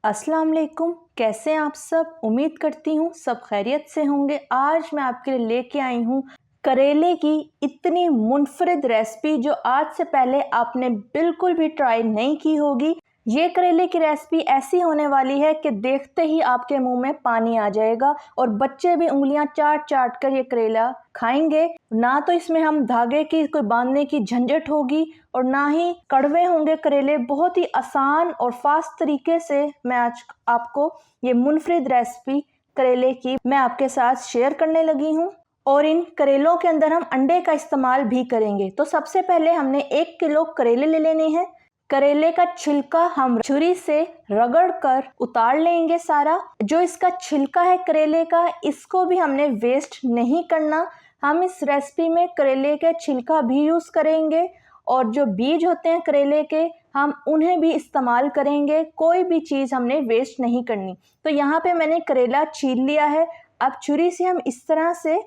अस्सलाम वालेकुम, कैसे हैं आप सब। उम्मीद करती हूँ सब खैरियत से होंगे। आज मैं आपके लिए लेके आई हूँ करेले की इतनी मुनफरिद रेसिपी जो आज से पहले आपने बिल्कुल भी ट्राई नहीं की होगी। ये करेले की रेसिपी ऐसी होने वाली है कि देखते ही आपके मुंह में पानी आ जाएगा और बच्चे भी उंगलियां चाट चाट कर ये करेला खाएंगे। ना तो इसमें हम धागे की कोई बांधने की झंझट होगी और ना ही कड़वे होंगे करेले। बहुत ही आसान और फास्ट तरीके से मैं आज आपको ये मुनफरिद रेसिपी करेले की मैं आपके साथ शेयर करने लगी हूँ। और इन करेलों के अंदर हम अंडे का इस्तेमाल भी करेंगे। तो सबसे पहले हमने 1 किलो करेले ले लेने हैं। करेले का छिलका हम छुरी से रगड़ कर उतार लेंगे सारा। जो इसका छिलका है करेले का, इसको भी हमने वेस्ट नहीं करना। हम इस रेसिपी में करेले के छिलका भी यूज़ करेंगे और जो बीज होते हैं करेले के हम उन्हें भी इस्तेमाल करेंगे। कोई भी चीज़ हमने वेस्ट नहीं करनी। तो यहाँ पे मैंने करेला छील लिया है। अब छुरी से हम इस तरह से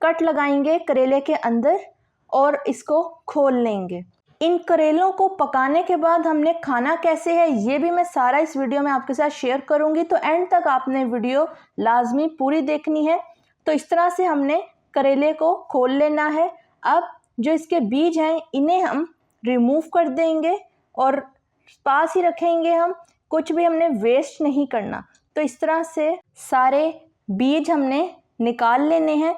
कट लगाएंगे करेले के अंदर और इसको खोल लेंगे। इन करेलों को पकाने के बाद हमने खाना कैसे है ये भी मैं सारा इस वीडियो में आपके साथ शेयर करूंगी। तो एंड तक आपने वीडियो लाजमी पूरी देखनी है। तो इस तरह से हमने करेले को खोल लेना है। अब जो इसके बीज हैं इन्हें हम रिमूव कर देंगे और पास ही रखेंगे। हम कुछ भी हमने वेस्ट नहीं करना। तो इस तरह से सारे बीज हमने निकाल लेने हैं।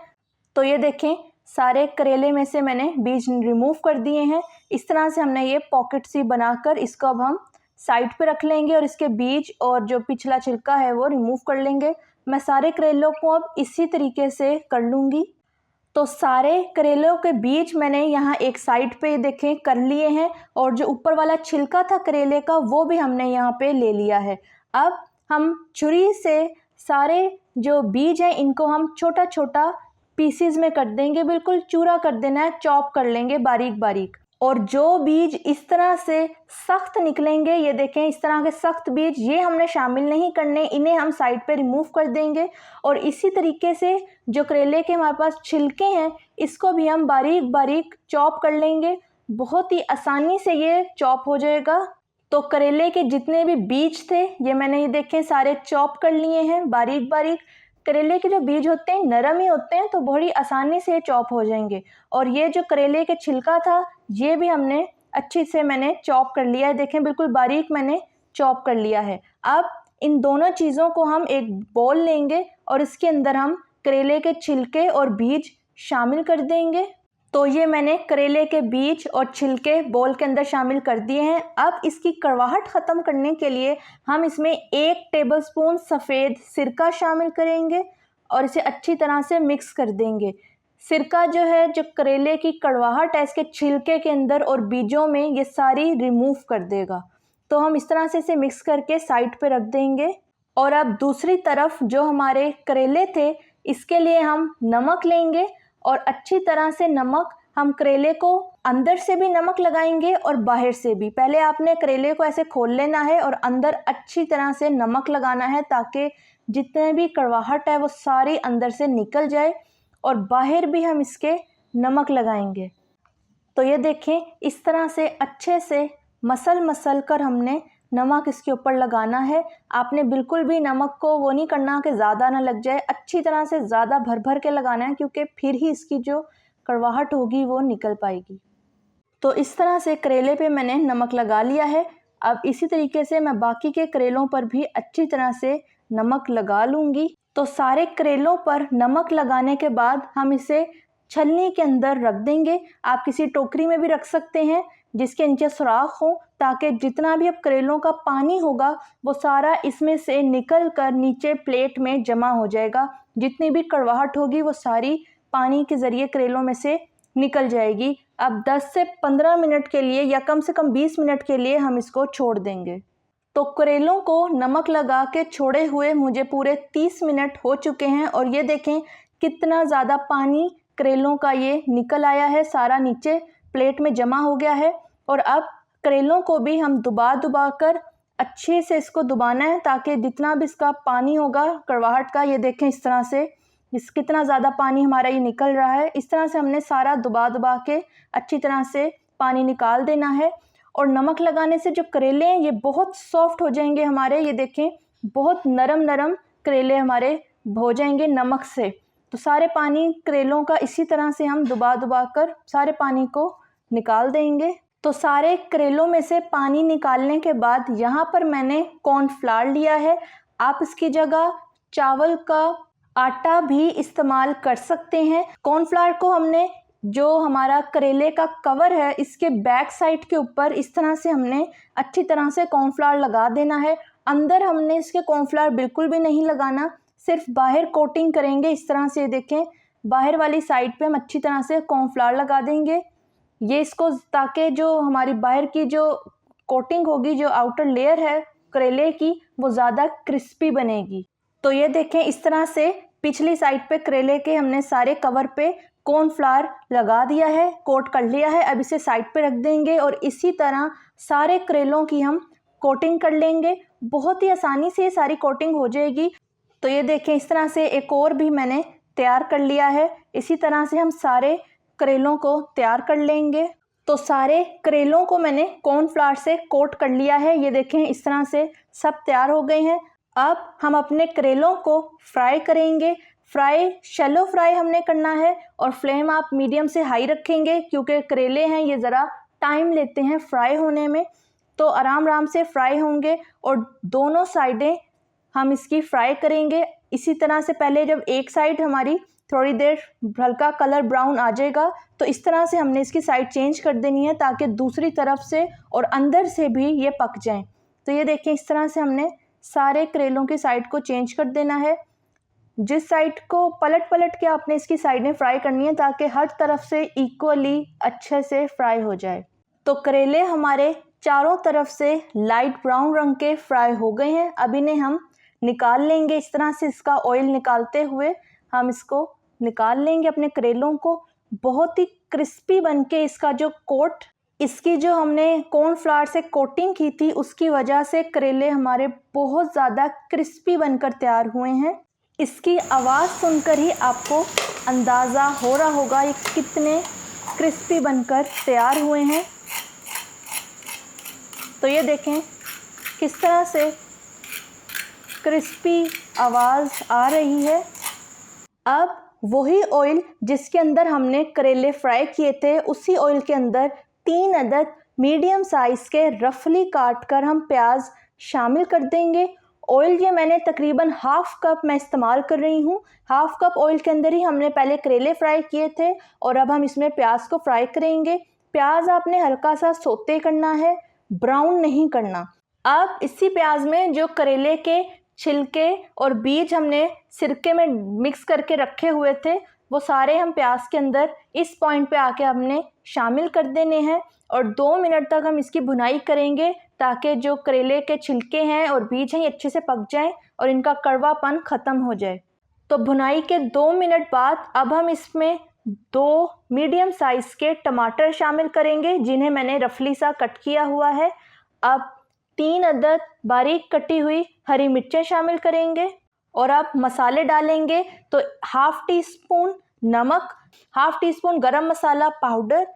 तो ये देखें, सारे करेले में से मैंने बीज रिमूव कर दिए हैं। इस तरह से हमने ये पॉकेट सी बनाकर इसको अब हम साइड पे रख लेंगे और इसके बीज और जो पिछला छिलका है वो रिमूव कर लेंगे। मैं सारे करेलों को अब इसी तरीके से कर लूँगी। तो सारे करेलों के बीज मैंने यहाँ एक साइड पे देखें कर लिए हैं और जो ऊपर वाला छिलका था करेले का वो भी हमने यहाँ पे ले लिया है। अब हम छुरी से सारे जो बीज हैं इनको हम छोटा छोटा पीसीज में कर देंगे। बिल्कुल चूरा कर देना है, चॉप कर लेंगे बारीक बारीक। और जो बीज इस तरह से सख्त निकलेंगे, ये देखें इस तरह के सख्त बीज, ये हमने शामिल नहीं करने। इन्हें हम साइड पे रिमूव कर देंगे। और इसी तरीके से जो करेले के हमारे पास छिलके हैं इसको भी हम बारीक बारीक चॉप कर लेंगे। बहुत ही आसानी से ये चॉप हो जाएगा। तो करेले के जितने भी बीज थे ये मैंने ये देखें सारे चॉप कर लिए हैं बारीक बारीक। करेले के जो बीज होते हैं नरम ही होते हैं तो बड़ी आसानी से चॉप हो जाएंगे। और ये जो करेले के छिलका था ये भी हमने अच्छी से मैंने चॉप कर लिया है। देखें बिल्कुल बारीक मैंने चॉप कर लिया है। अब इन दोनों चीज़ों को हम एक बोल लेंगे और इसके अंदर हम करेले के छिलके और बीज शामिल कर देंगे। तो ये मैंने करेले के बीज और छिलके बोल के अंदर शामिल कर दिए हैं। अब इसकी कड़वाहट ख़त्म करने के लिए हम इसमें 1 टेबलस्पून सफ़ेद सिरका शामिल करेंगे और इसे अच्छी तरह से मिक्स कर देंगे। सिरका जो है जो करेले की कड़वाहट है इसके छिलके के अंदर और बीजों में ये सारी रिमूव कर देगा। तो हम इस तरह से इसे मिक्स करके साइड पे रख देंगे। और अब दूसरी तरफ जो हमारे करेले थे इसके लिए हम नमक लेंगे और अच्छी तरह से नमक हम करेले को अंदर से भी नमक लगाएंगे और बाहर से भी। पहले आपने करेले को ऐसे खोल लेना है और अंदर अच्छी तरह से नमक लगाना है ताकि जितने भी कड़वाहट है वो सारी अंदर से निकल जाए। और बाहर भी हम इसके नमक लगाएंगे। तो ये देखें इस तरह से अच्छे से मसल कर हमने नमक इसके ऊपर लगाना है। आपने बिल्कुल भी नमक को वो नहीं करना कि ज़्यादा ना लग जाए। अच्छी तरह से ज़्यादा भर भर के लगाना है क्योंकि फिर ही इसकी जो कड़वाहट होगी वो निकल पाएगी। तो इस तरह से करेले पे मैंने नमक लगा लिया है। अब इसी तरीके से मैं बाकी के करेलों पर भी अच्छी तरह से नमक लगा लूँगी। तो सारे करेलों पर नमक लगाने के बाद हम इसे छलनी के अंदर रख देंगे। आप किसी टोकरी में भी रख सकते हैं जिसके नीचे सुराख हो ताकि जितना भी अब करेलों का पानी होगा वो सारा इसमें से निकल कर नीचे प्लेट में जमा हो जाएगा। जितनी भी कड़वाहट होगी वो सारी पानी के ज़रिए करेलों में से निकल जाएगी। अब 10 से 15 मिनट के लिए या कम से कम 20 मिनट के लिए हम इसको छोड़ देंगे। तो करेलों को नमक लगा के छोड़े हुए मुझे पूरे 30 मिनट हो चुके हैं और ये देखें कितना ज़्यादा पानी करेलों का ये निकल आया है, सारा नीचे प्लेट में जमा हो गया है। और अब करेलों को भी हम दबा कर अच्छे से इसको दबाना है ताकि जितना भी इसका पानी होगा कड़वाहट का, ये देखें इस तरह से कितना ज़्यादा पानी हमारा ये निकल रहा है। इस तरह से हमने सारा दबा के अच्छी तरह से पानी निकाल देना है। और नमक लगाने से जो करेले हैं ये बहुत सॉफ्ट हो जाएंगे हमारे। ये देखें बहुत नरम नरम करेले हमारे हो जाएंगे नमक से। तो सारे पानी करेलों का इसी तरह से हम दबा दबा कर सारे पानी को निकाल देंगे। तो सारे करेलों में से पानी निकालने के बाद यहाँ पर मैंने कॉर्नफ्लावर लिया है। आप इसकी जगह चावल का आटा भी इस्तेमाल कर सकते हैं। कॉर्नफ्लावर को हमने जो हमारा करेले का कवर है इसके बैक साइड के ऊपर इस तरह से हमने अच्छी तरह से कॉर्नफ्लावर लगा देना है। अंदर हमने इसके कॉर्नफ्लावर बिल्कुल भी नहीं लगाना, सिर्फ बाहर कोटिंग करेंगे। इस तरह से देखें बाहर वाली साइड पे हम अच्छी तरह से कॉर्नफ्लावर लगा देंगे। ये इसको ताकि जो हमारी बाहर की जो कोटिंग होगी, जो आउटर लेयर है करेले की, वो ज़्यादा क्रिस्पी बनेगी। तो ये देखें इस तरह से पिछली साइड पे करेले के हमने सारे कवर पे कॉर्नफ्लावर लगा दिया है, कोट कर लिया है। अब इसे साइड पे रख देंगे और इसी तरह सारे करेलों की हम कोटिंग कर लेंगे। बहुत ही आसानी से ये सारी कोटिंग हो जाएगी। तो ये देखें इस तरह से एक और भी मैंने तैयार कर लिया है। इसी तरह से हम सारे करेलों को तैयार कर लेंगे। तो सारे करेलों को मैंने कॉर्नफ्लावर से कोट कर लिया है। ये देखें इस तरह से सब तैयार हो गए हैं। अब हम अपने करेलों को फ्राई करेंगे। फ्राई शैलो फ्राई हमने करना है और फ्लेम आप मीडियम से हाई रखेंगे क्योंकि करेले हैं ये ज़रा टाइम लेते हैं फ्राई होने में। तो आराम आराम से फ्राई होंगे और दोनों साइडें हम इसकी फ्राई करेंगे। इसी तरह से पहले जब एक साइड हमारी थोड़ी देर हल्का कलर ब्राउन आ जाएगा तो इस तरह से हमने इसकी साइड चेंज कर देनी है ताकि दूसरी तरफ से और अंदर से भी ये पक जाएं। तो ये देखें इस तरह से हमने सारे करेलों की साइड को चेंज कर देना है। जिस साइड को पलट पलट के आपने इसकी साइडें फ्राई करनी है ताकि हर तरफ से इक्वली अच्छे से फ्राई हो जाए। तो करेले हमारे चारों तरफ से लाइट ब्राउन रंग के फ्राई हो गए हैं। अब इन्हें हम निकाल लेंगे। इस तरह से इसका ऑयल निकालते हुए हम इसको निकाल लेंगे अपने करेलों को। बहुत ही क्रिस्पी बनके इसका जो कोट, इसकी जो हमने कॉर्नफ्लावर से कोटिंग की थी उसकी वजह से करेले हमारे बहुत ज़्यादा क्रिस्पी बनकर तैयार हुए हैं। इसकी आवाज़ सुनकर ही आपको अंदाज़ा हो रहा होगा ये कितने क्रिस्पी बनकर तैयार हुए हैं। तो ये देखें किस तरह से क्रिस्पी आवाज़ आ रही है। अब वही ऑयल जिसके अंदर हमने करेले फ्राई किए थे उसी ऑयल के अंदर 3 अदद मीडियम साइज़ के रफली काट कर हम प्याज शामिल कर देंगे। ऑयल ये मैंने तकरीबन हाफ़ कप मैं इस्तेमाल कर रही हूँ। हाफ़ कप ऑयल के अंदर ही हमने पहले करेले फ्राई किए थे और अब हम इसमें प्याज को फ्राई करेंगे। प्याज आपने हल्का सा सोते करना है, ब्राउन नहीं करना। अब इसी प्याज में जो करेले के छिलके और बीज हमने सिरके में मिक्स करके रखे हुए थे वो सारे हम प्याज के अंदर इस पॉइंट पे आके हमने शामिल कर देने हैं और 2 मिनट तक हम इसकी भुनाई करेंगे ताकि जो करेले के छिलके हैं और बीज हैं ये अच्छे से पक जाएं और इनका कड़वापन ख़त्म हो जाए। तो भुनाई के 2 मिनट बाद अब हम इसमें 2 मीडियम साइज़ के टमाटर शामिल करेंगे जिन्हें मैंने रफली सा कट किया हुआ है। अब 3 अदद बारीक कटी हुई हरी मिर्चें शामिल करेंगे और अब मसाले डालेंगे। तो हाफ़ टी स्पून नमक, हाफ़ टी स्पून गरम मसाला पाउडर,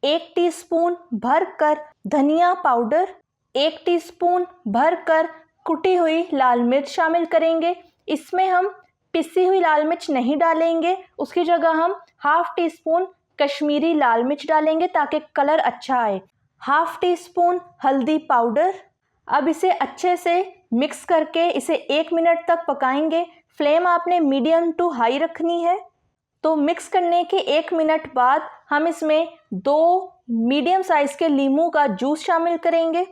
1 टीस्पून भरकर धनिया पाउडर, 1 टीस्पून भरकर कुटी हुई लाल मिर्च शामिल करेंगे। इसमें हम पिसी हुई लाल मिर्च नहीं डालेंगे, उसकी जगह हम हाफ़ टी स्पून कश्मीरी लाल मिर्च डालेंगे ताकि कलर अच्छा आए। हाफ़ टी स्पून हल्दी पाउडर। अब इसे अच्छे से मिक्स करके इसे 1 मिनट तक पकाएंगे। फ्लेम आपने मीडियम टू हाई रखनी है। तो मिक्स करने के 1 मिनट बाद हम इसमें 2 मीडियम साइज़ के लीमू का जूस शामिल करेंगे।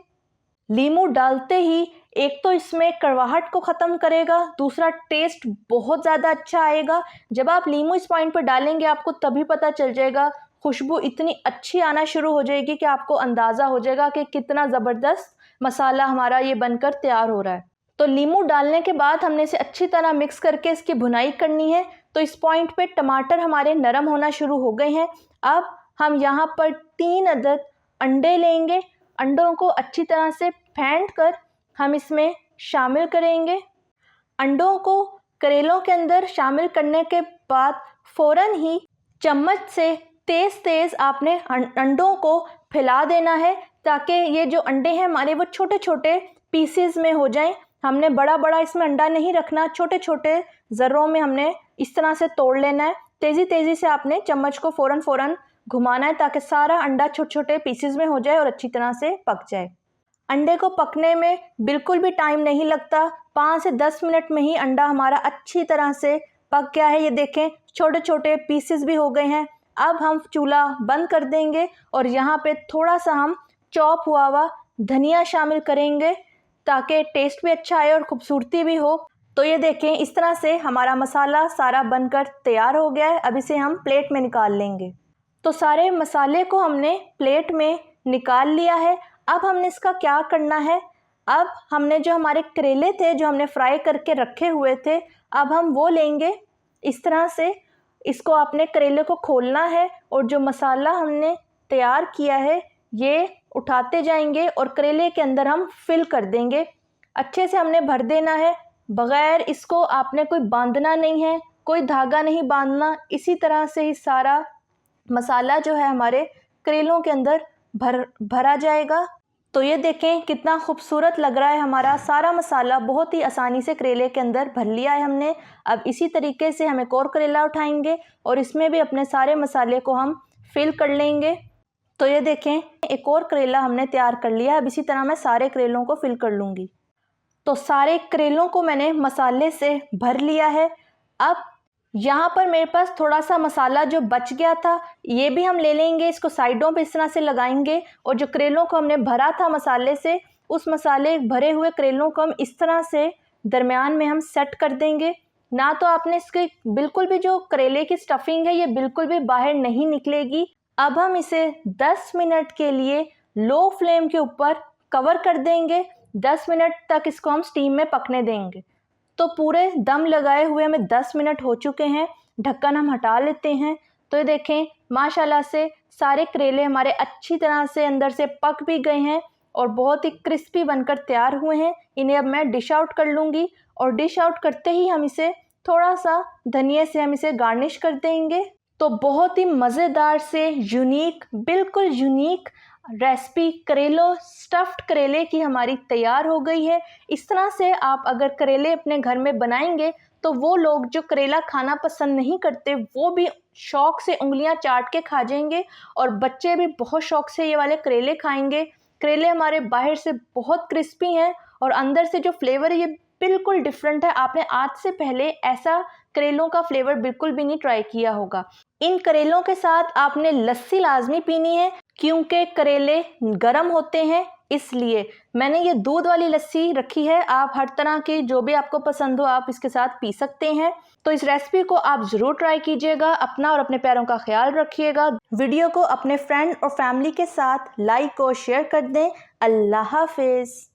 लीमू डालते ही एक तो इसमें कड़वाहट को ख़त्म करेगा, दूसरा टेस्ट बहुत ज़्यादा अच्छा आएगा। जब आप लीमू इस पॉइंट पर डालेंगे आपको तभी पता चल जाएगा, खुशबू इतनी अच्छी आना शुरू हो जाएगी कि आपको अंदाज़ा हो जाएगा कि कितना ज़बरदस्त मसाला हमारा ये बनकर तैयार हो रहा है। तो लीमू डालने के बाद हमने इसे अच्छी तरह मिक्स करके इसकी भुनाई करनी है। तो इस पॉइंट पे टमाटर हमारे नरम होना शुरू हो गए हैं। अब हम यहाँ पर 3 अदद अंडे लेंगे। अंडों को अच्छी तरह से फेंट कर हम इसमें शामिल करेंगे। अंडों को करेलों के अंदर शामिल करने के बाद फ़ौरन ही चम्मच से तेज़ तेज़ आपने अंडों को फैला देना है ताकि ये जो अंडे हैं हमारे वो छोटे छोटे पीसेस में हो जाएं। हमने बड़ा बड़ा इसमें अंडा नहीं रखना, छोटे छोटे ज़र्रों में हमने इस तरह से तोड़ लेना है। तेज़ी तेज़ी से आपने चम्मच को फ़ौरन घुमाना है ताकि सारा अंडा छोटे छोटे पीसेस में हो जाए और अच्छी तरह से पक जाए। अंडे को पकने में बिल्कुल भी टाइम नहीं लगता, 5 से 10 मिनट में ही अंडा हमारा अच्छी तरह से पक गया है। ये देखें छोटे छोटे पीसेस भी हो गए हैं। अब हम चूल्हा बंद कर देंगे और यहाँ पे थोड़ा सा हम चॉप हुआ हुआ धनिया शामिल करेंगे ताकि टेस्ट भी अच्छा आए और खूबसूरती भी हो। तो ये देखें इस तरह से हमारा मसाला सारा बनकर तैयार हो गया है। अब इसे हम प्लेट में निकाल लेंगे। तो सारे मसाले को हमने प्लेट में निकाल लिया है। अब हमने इसका क्या करना है, अब हमने जो हमारे करेले थे जो हमने फ्राई करके रखे हुए थे, अब हम वो लेंगे। इस तरह से इसको आपने करेले को खोलना है और जो मसाला हमने तैयार किया है ये उठाते जाएंगे और करेले के अंदर हम फिल कर देंगे। अच्छे से हमने भर देना है, बग़ैर इसको आपने कोई बांधना नहीं है, कोई धागा नहीं बांधना। इसी तरह से ही सारा मसाला जो है हमारे करेलों के अंदर भरा जाएगा। तो ये देखें कितना खूबसूरत लग रहा है हमारा सारा मसाला, बहुत ही आसानी से करेले के अंदर भर लिया है हमने। अब इसी तरीके से हम एक और करेला उठाएंगे और इसमें भी अपने सारे मसाले को हम फिल कर लेंगे। तो ये देखें एक और करेला हमने तैयार कर लिया है। अब इसी तरह मैं सारे करेलों को फिल कर लूँगी। तो सारे करेलों को मैंने मसाले से भर लिया है। अब यहाँ पर मेरे पास थोड़ा सा मसाला जो बच गया था ये भी हम ले लेंगे, इसको साइडों पे इस तरह से लगाएंगे और जो करेलों को हमने भरा था मसाले से, उस मसाले भरे हुए करेलों को हम इस तरह से दरमियान में हम सेट कर देंगे। ना तो आपने इसके बिल्कुल भी जो करेले की स्टफिंग है ये बिल्कुल भी बाहर नहीं निकलेगी। अब हम इसे 10 मिनट के लिए लो फ्लेम के ऊपर कवर कर देंगे। 10 मिनट तक इसको हम स्टीम में पकने देंगे। तो पूरे दम लगाए हुए हमें 10 मिनट हो चुके हैं। ढक्कन हम हटा लेते हैं। तो ये देखें माशाल्लाह से सारे करेले हमारे अच्छी तरह से अंदर से पक भी गए हैं और बहुत ही क्रिस्पी बनकर तैयार हुए हैं। इन्हें अब मैं डिश आउट कर लूँगी और डिश आउट करते ही हम इसे थोड़ा सा धनिया से हम इसे गार्निश कर देंगे। तो बहुत ही मज़ेदार से यूनिक, बिल्कुल यूनिक रेसिपी करेलो स्टफ्ड करेले की हमारी तैयार हो गई है। इस तरह से आप अगर करेले अपने घर में बनाएंगे तो वो लोग जो करेला खाना पसंद नहीं करते वो भी शौक़ से उंगलियां चाट के खा जाएंगे और बच्चे भी बहुत शौक़ से ये वाले करेले खाएंगे। करेले हमारे बाहर से बहुत क्रिस्पी हैं और अंदर से जो फ्लेवर है ये बिल्कुल डिफरेंट है। आपने आज से पहले ऐसा करेलों का फ्लेवर बिल्कुल भी नहीं ट्राई किया होगा। इन करेलों के साथ आपने लस्सी लाजमी पीनी है क्योंकि करेले गर्म होते हैं, इसलिए मैंने ये दूध वाली लस्सी रखी है। आप हर तरह की जो भी आपको पसंद हो आप इसके साथ पी सकते हैं। तो इस रेसिपी को आप ज़रूर ट्राई कीजिएगा। अपना और अपने प्यारों का ख्याल रखिएगा। वीडियो को अपने फ्रेंड और फैमिली के साथ लाइक और शेयर कर दें। अल्लाह हाफिज़।